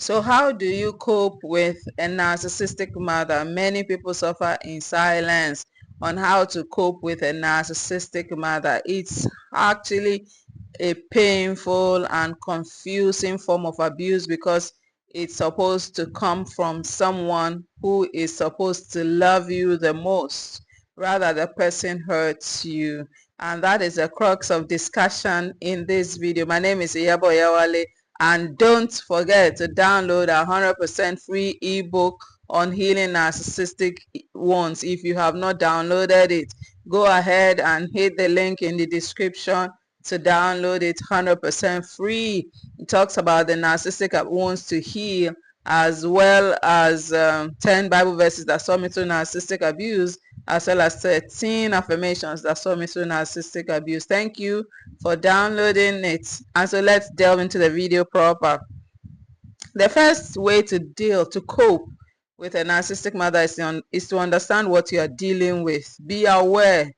So how do you cope with a narcissistic mother? Many people suffer in silence on how to cope with a narcissistic mother. It's actually a painful and confusing form of abuse because it's supposed to come from someone who is supposed to love you the most. Rather, the person hurts you. And that is the crux of discussion in this video. My name is Iyabo Yawale, and don't forget to download a 100% free ebook on healing narcissistic wounds. If you have not downloaded it, go ahead and hit the link in the description to download it 100% free. It talks about the narcissistic wounds to heal, as well as 10 Bible verses that saw me through narcissistic abuse, as well as 13 affirmations that saw me through narcissistic abuse. Thank you for downloading it. And so let's delve into the video proper. The first way to cope with a narcissistic mother is to understand what you are dealing with. Be aware.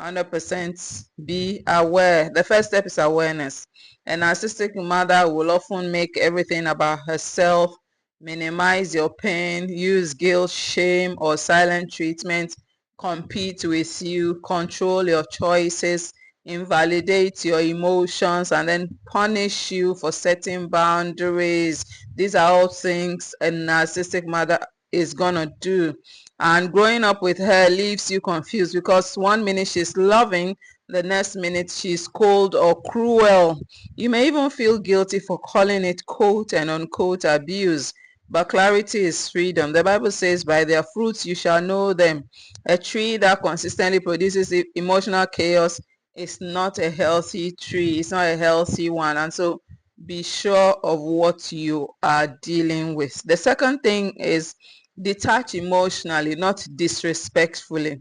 100% be aware. The first step is awareness. A narcissistic mother will often make everything about herself, minimize your pain, use guilt, shame, or silent treatment, compete with you, control your choices, invalidate your emotions, and then punish you for setting boundaries. These are all things a narcissistic mother is gonna do. And growing up with her leaves you confused because one minute she's loving, the next minute she's cold or cruel. You may even feel guilty for calling it quote and unquote abuse. But clarity is freedom. The Bible says, by their fruits you shall know them. A tree that consistently produces emotional chaos is not a healthy tree. It's not a healthy one. And so be sure of what you are dealing with. The second thing is detach emotionally, not disrespectfully.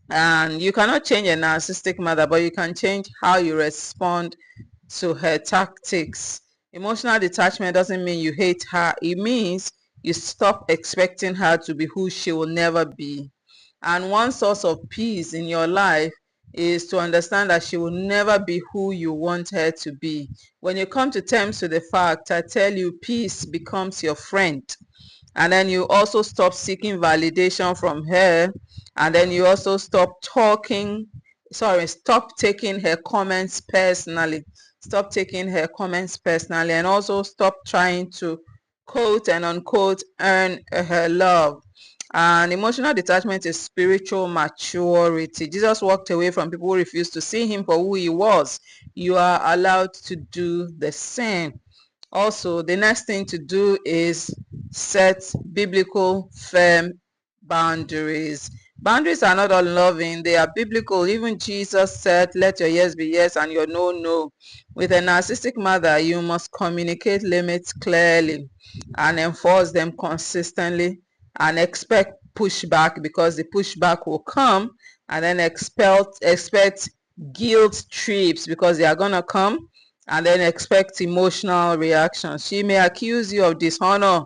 And you cannot change a narcissistic mother, but you can change how you respond to her tactics. Emotional detachment doesn't mean you hate her. It means you stop expecting her to be who she will never be. And one source of peace in your life is to understand that she will never be who you want her to be. When you come to terms with the fact, I tell you, peace becomes your friend. And then you also stop seeking validation from her, and then you also stop taking her comments personally. Stop taking her comments personally, and also stop trying to quote and unquote earn her love. And emotional detachment is spiritual maturity. Jesus walked away from people who refused to see him for who he was. You are allowed to do the same. Also, the next thing to do is set biblical firm boundaries. Boundaries are not unloving, they are biblical. Even Jesus said, let your yes be yes and your no, no. With a narcissistic mother, you must communicate limits clearly and enforce them consistently, and expect pushback, because the pushback will come, and then expect guilt trips, because they are going to come, and then expect emotional reactions. She may accuse you of dishonor,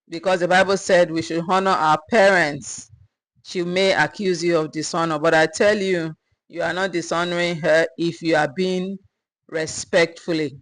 because the Bible said we should honor our parents. She may accuse you of dishonor, but I tell you, you are not dishonoring her if you are being respectfully.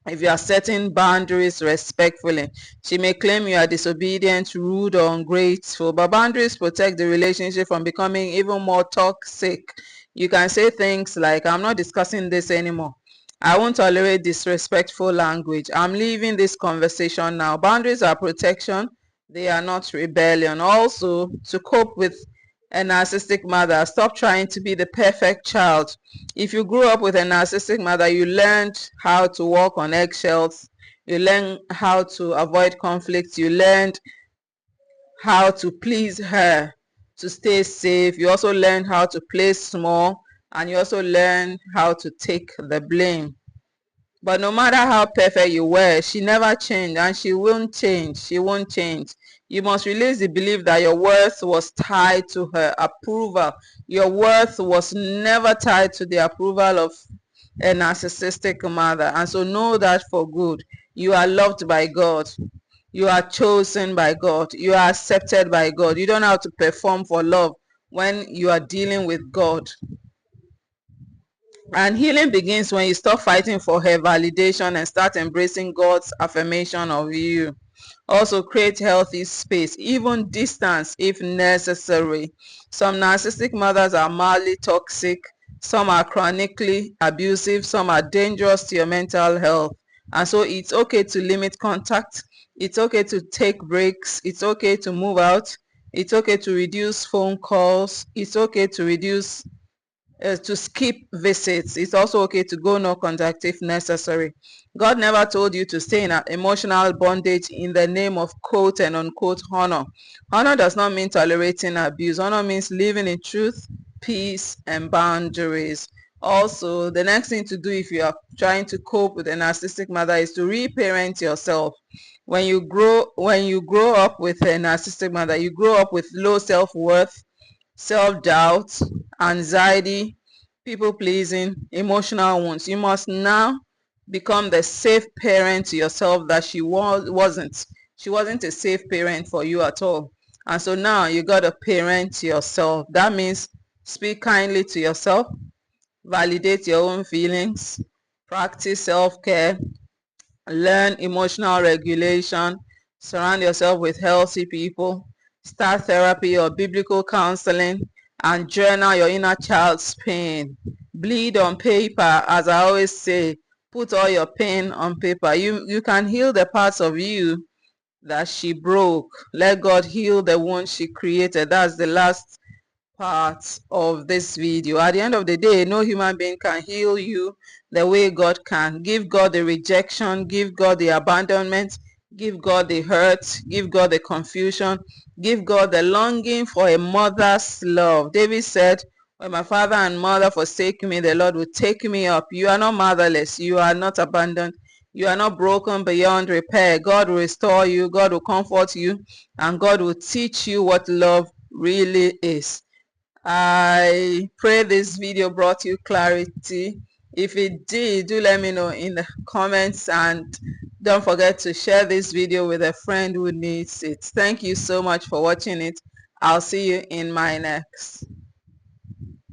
If you are setting boundaries respectfully. She may claim you are disobedient, rude, or ungrateful, but boundaries protect the relationship from becoming even more toxic. You can say things like, I'm not discussing this anymore. I won't tolerate disrespectful language. I'm leaving this conversation now. Boundaries are protection. They are not rebellion. Also, to cope with a narcissistic mother, stop trying to be the perfect child. If you grew up with a narcissistic mother, you learned how to walk on eggshells. You learned how to avoid conflicts. You learned how to please her to stay safe. You also learned how to play small, and you also learned how to take the blame. But no matter how perfect you were, she never changed, and she won't change. She won't change. You must release the belief that your worth was tied to her approval. Your worth was never tied to the approval of a narcissistic mother. And so know that for good. You are loved by God. You are chosen by God. You are accepted by God. You don't have to perform for love when you are dealing with God. And healing begins when you stop fighting for her validation and start embracing God's affirmation of you. Also, create healthy space, even distance if necessary. Some narcissistic mothers are mildly toxic, some are chronically abusive, some are dangerous to your mental health. And so it's okay to limit contact. It's okay to take breaks. It's okay to move out. It's okay to reduce phone calls. It's okay to reduce to skip visits. It's also okay to go no contact if necessary. God never told you to stay in an emotional bondage in the name of quote and unquote honor. Honor does not mean tolerating abuse. Honor means living in truth, peace, and boundaries. Also, the next thing to do if you are trying to cope with a narcissistic mother is to reparent yourself. When you grow up with a narcissistic mother, you grow up with low self-worth, self-doubt, anxiety, people-pleasing, emotional wounds. You must now become the safe parent to yourself that she wasn't. She wasn't a safe parent for you at all. And so now you got to parent yourself. That means speak kindly to yourself, validate your own feelings, practice self-care, learn emotional regulation, surround yourself with healthy people, start therapy or biblical counseling, and journal your inner child's pain. Bleed on paper, as I always say, put all your pain on paper. You can heal the parts of you that she broke. Let God heal the wounds she created. That's the last part of this video. At the end of the day, no human being can heal you the way God can. Give God the rejection, give God the abandonment, give God the hurt, give God the confusion, give God the longing for a mother's love. David said, when my father and mother forsake me, the Lord will take me up. You are not motherless, you are not abandoned, you are not broken beyond repair. God will restore you, God will comfort you, and God will teach you what love really is. I pray this video brought you clarity. If it did, do let me know in the comments, and don't forget to share this video with a friend who needs it. Thank you so much for watching it. I'll see you in my next.